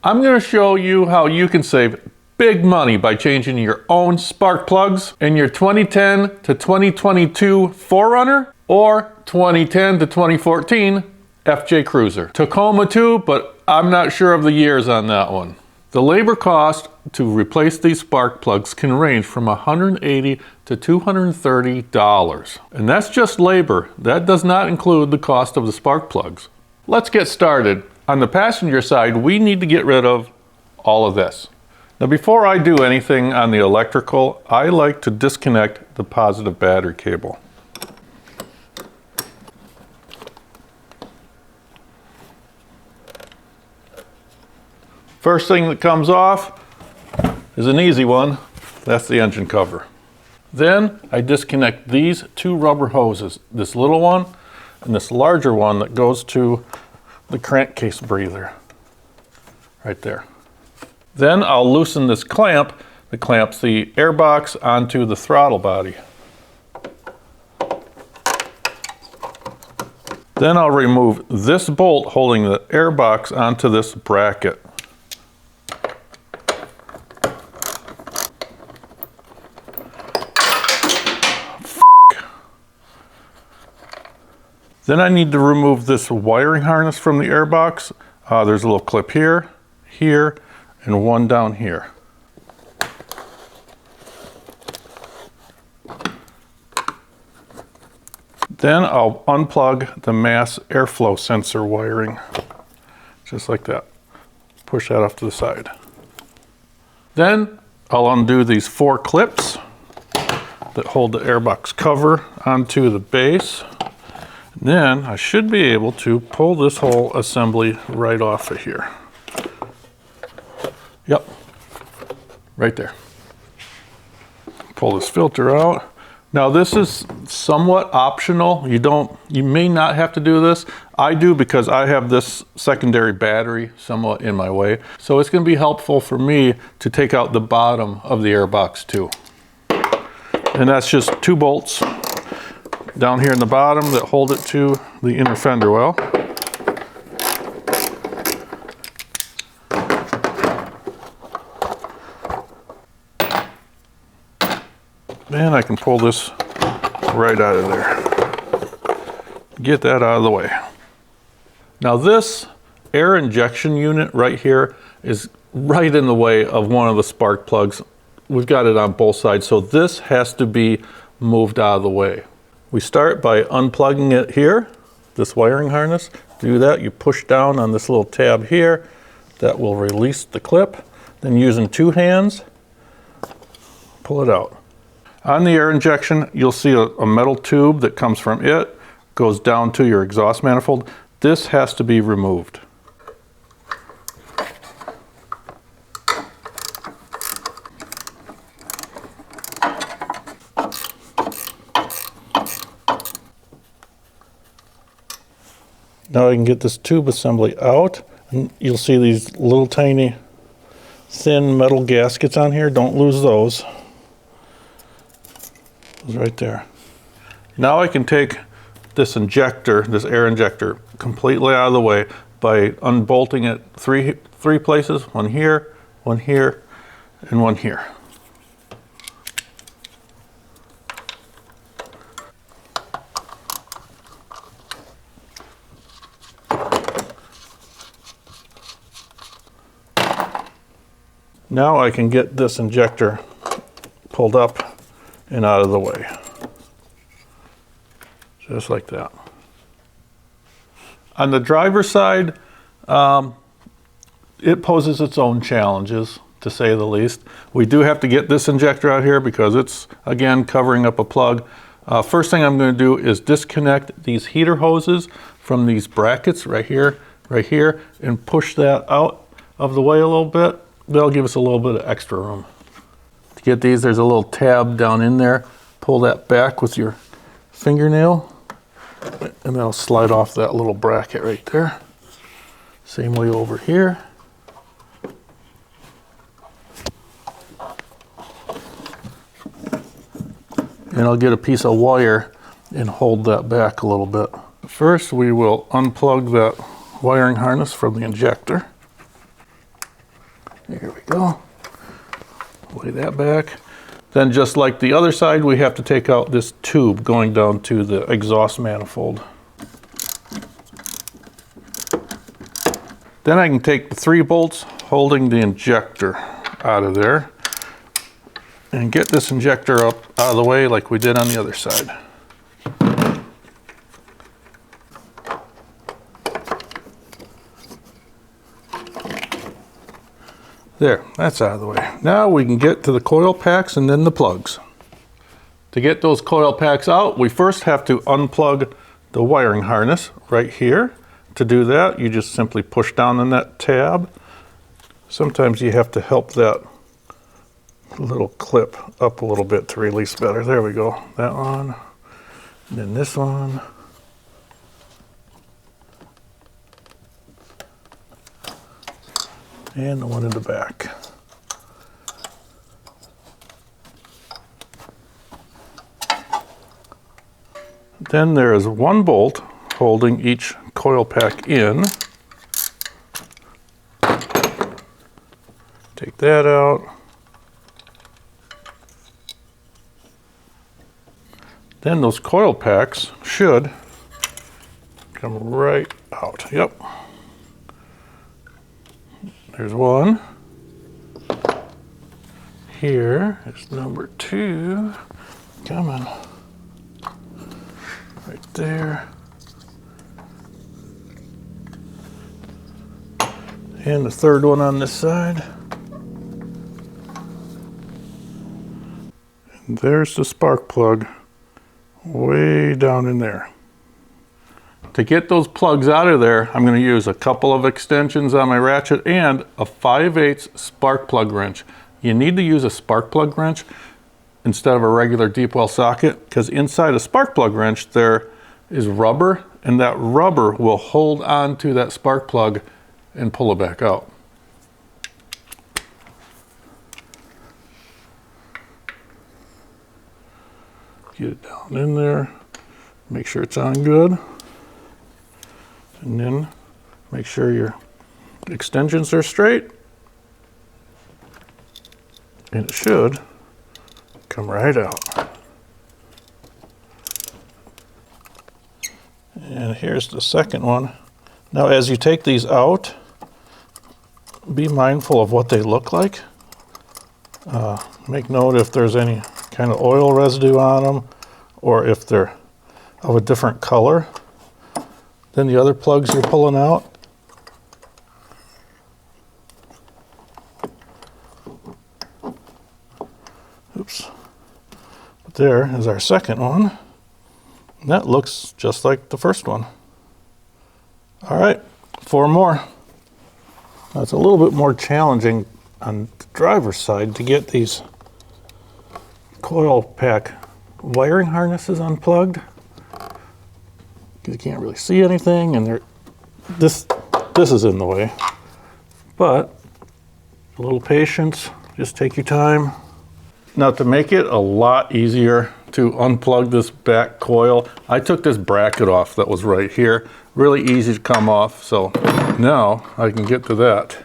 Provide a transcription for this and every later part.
I'm going to show you how you can save big money by changing your own spark plugs in your 2010 to 2022 4Runner or 2010 to 2014 FJ Cruiser. Tacoma too, but I'm not sure of the years on that one. The labor cost to replace these spark plugs can range from $180 to $230. And that's just labor. That does not include the cost of the spark plugs. Let's get started. On the passenger side, we need to get rid of all of this. Now before I do anything on the electrical, I like to disconnect the positive battery cable. First thing that comes off is an easy one. That's the engine cover. Then I disconnect these two rubber hoses, this little one and this larger one that goes to the crankcase breather right there. Then I'll loosen this clamp that clamps the airbox onto the throttle body. Then I'll remove this bolt holding the airbox onto this bracket. Then I need to remove this wiring harness from the airbox. There's a little clip here, here, and one down here. Then I'll unplug the mass airflow sensor wiring, just like that. Push that off to the side. Then I'll undo these 4 clips that hold the airbox cover onto the base. Then I should be able to pull this whole assembly right off of here. Yep, right there. Pull this filter out. Now this is somewhat optional. You may not have to do this. I do because I have this secondary battery somewhat in my way. So it's going to be helpful for me to take out the bottom of the airbox too. And that's just 2 bolts down here in the bottom that hold it to the inner fender well. And I can pull this right out of there. Get that out of the way. Now this air injection unit right here is right in the way of one of the spark plugs. We've got it on both sides, so this has to be moved out of the way. We start by unplugging it here, this wiring harness. To do that, you push down on this little tab here. That will release the clip. Then using 2 hands, pull it out. On the air injection, you'll see a metal tube that comes from it, goes down to your exhaust manifold. This has to be removed. Now I can get this tube assembly out, and you'll see these little tiny thin metal gaskets on here. Don't lose those. Those right there. Now I can take this injector, this air injector, completely out of the way by unbolting it three places. One here, and one here. Now I can get this injector pulled up and out of the way. Just like that. On the driver's side, it poses its own challenges, to say the least. We do have to get this injector out here because it's, again, covering up a plug. First thing I'm going to do is disconnect these heater hoses from these brackets right here, and push that out of the way a little bit. That'll give us a little bit of extra room. To get these, there's a little tab down in there. Pull that back with your fingernail, and that'll slide off that little bracket right there. Same way over here. And I'll get a piece of wire and hold that back a little bit. First, we will unplug that wiring harness from the injector. go. Lay that back. Then just like the other side, we have to take out this tube going down to the exhaust manifold. Then I can take the 3 bolts holding the injector out of there and get this injector up out of the way like we did on the other side. There, that's out of the way. Now we can get to the coil packs and then the plugs. To get those coil packs out, we first have to unplug the wiring harness right here. To do that, you just simply push down on that tab. Sometimes you have to help that little clip up a little bit to release better. There we go. That one. And then this one. And the one in the back. Then there is 1 bolt holding each coil pack in. Take that out. Then those coil packs should come right out. Yep. There's 1. Here is number 2. Come on. Right there. And the 3rd one on this side. And there's the spark plug way down in there. To get those plugs out of there, I'm going to use a couple of extensions on my ratchet and a 5/8 spark plug wrench. You need to use a spark plug wrench instead of a regular deep well socket, because inside a spark plug wrench there is rubber, and that rubber will hold on to that spark plug and pull it back out. Get it down in there, make sure it's on good. And then make sure your extensions are straight. And it should come right out. And here's the second one. Now as you take these out, be mindful of what they look like. Make note if there's any kind of oil residue on them, or if they're of a different color than the other plugs you're pulling out. Oops. But there is our second one. And that looks just like the first one. All right, 4 more. Now it's a little bit more challenging on the driver's side to get these coil pack wiring harnesses unplugged. You can't really see anything, and this is in the way. But a little patience, just take your time. Now to make it a lot easier to unplug this back coil, I took this bracket off that was right here. Really easy to come off, so now I can get to that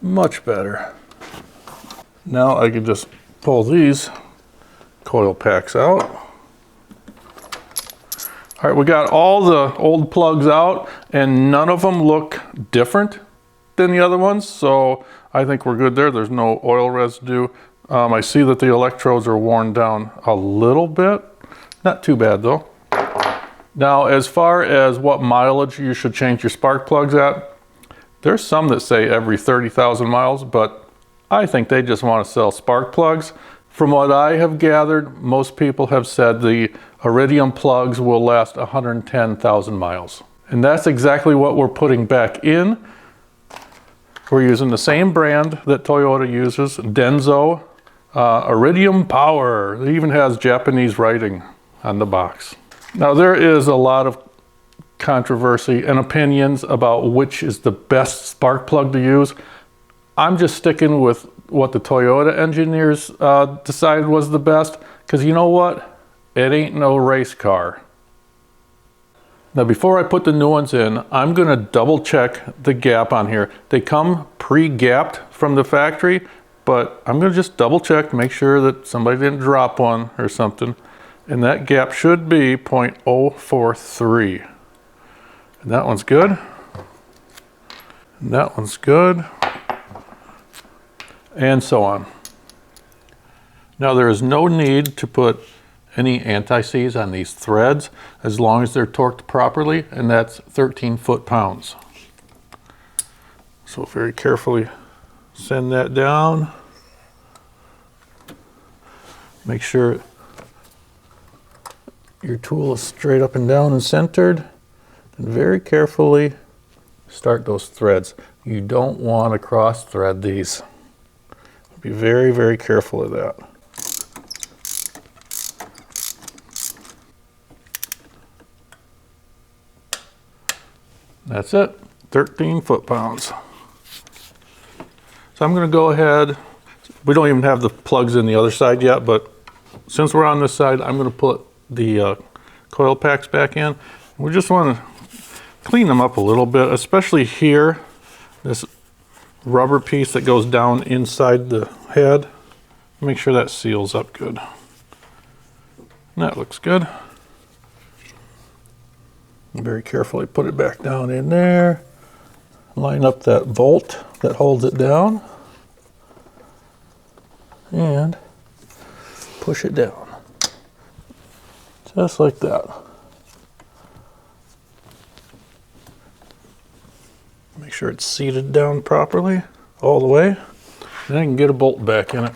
much better. Now I can just pull these coil packs out. All right, we got all the old plugs out, and none of them look different than the other ones, so I think we're good there. There's no oil residue. I see that the electrodes are worn down a little bit. Not too bad though. Now, as far as what mileage you should change your spark plugs at, there's some that say every 30,000 miles, but I think they just want to sell spark plugs. From what I have gathered, most people have said the iridium plugs will last 110,000 miles. And that's exactly what we're putting back in. We're using the same brand that Toyota uses, Denso, Iridium Power. It even has Japanese writing on the box. Now there is a lot of controversy and opinions about which is the best spark plug to use. I'm just sticking with what the Toyota engineers decided was the best, because you know what? It ain't no race car. Now before I put the new ones in, I'm gonna double check the gap on here. They come pre-gapped from the factory, but I'm gonna just double check to make sure that somebody didn't drop one or something. And that gap should be 0.043. And that one's good. And that one's good. And so on. Now there is no need to put any anti-seize on these threads as long as they're torqued properly, and that's 13 foot-pounds. So very carefully send that down. Make sure your tool is straight up and down and centered, and very carefully start those threads. You don't want to cross thread these. Be very, very careful of that. That's it, 13 foot-pounds. So I'm gonna go ahead, we don't even have the plugs in the other side yet, but since we're on this side, I'm gonna put the coil packs back in. We just wanna clean them up a little bit, especially here, this rubber piece that goes down inside the head. Make sure that seals up good. And that looks good. Very carefully put it back down in there. Line up that bolt that holds it down. And push it down. Just like that. Make sure it's seated down properly all the way. Then I can get a bolt back in it.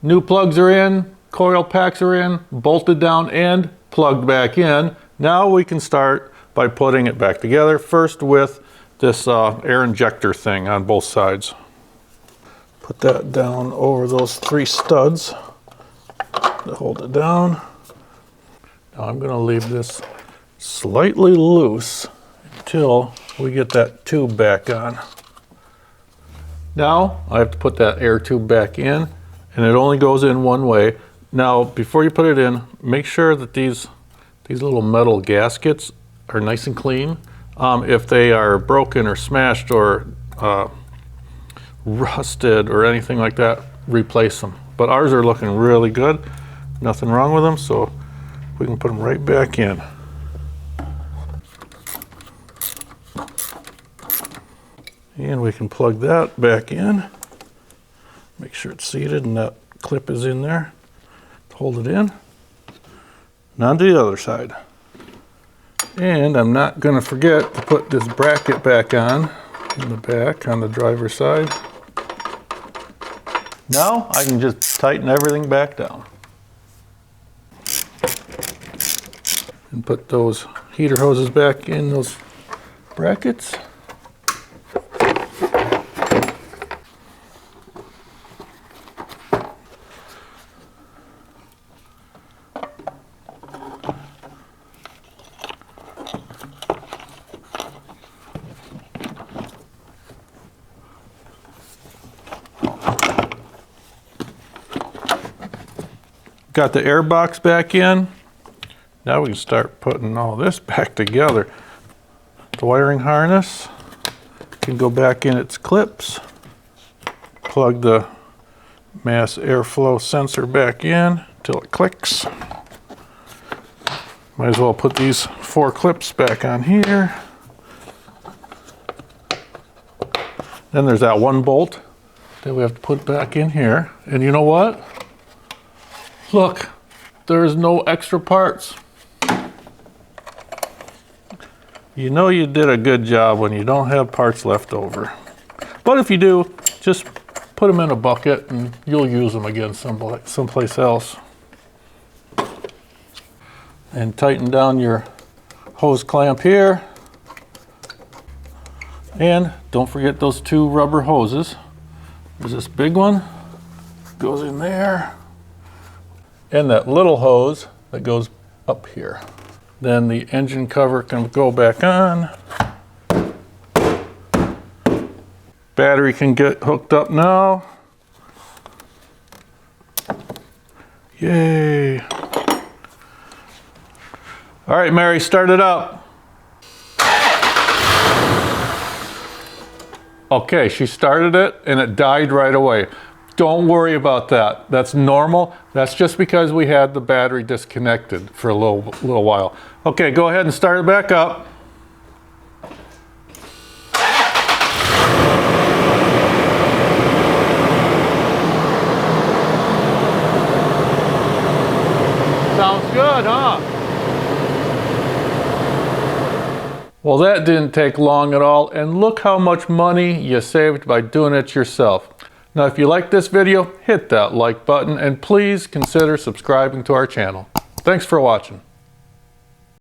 New plugs are in, coil packs are in, bolted down and plugged back in. Now we can start by putting it back together, first with this air injector thing on both sides. Put that down over those 3 studs to hold it down. Now I'm gonna leave this slightly loose until we get that tube back on. Now I have to put that air tube back in, and it only goes in one way. Now, before you put it in, make sure that these little metal gaskets are nice and clean. If they are broken or smashed or rusted or anything like that, replace them. But ours are looking really good. Nothing wrong with them, so we can put them right back in. And we can plug that back in. Make sure it's seated and that clip is in there. Hold it in. And on to the other side. And I'm not going to forget to put this bracket back on in the back on the driver's side. Now I can just tighten everything back down. And put those heater hoses back in those brackets. Got the air box back in. Now we can start putting all this back together. The wiring harness can go back in its clips. Plug the mass airflow sensor back in till it clicks. Might as well put these 4 clips back on here. Then there's that 1 bolt that we have to put back in here. And you know what? Look, there's no extra parts. You know you did a good job when you don't have parts left over. But if you do, just put them in a bucket and you'll use them again someplace else. And tighten down your hose clamp here. And don't forget those 2 rubber hoses. There's this big one, goes in there. And that little hose that goes up here. Then the engine cover can go back on. Battery can get hooked up now. Yay. All right, Mary, start it up. Okay, she started it and it died right away. Don't worry about that. That's normal. That's just because we had the battery disconnected for a little while. Okay, go ahead and start it back up. Sounds good, huh? Well, that didn't take long at all, and look how much money you saved by doing it yourself. Now, if you like this video, hit that like button, and please consider subscribing to our channel. Thanks for watching.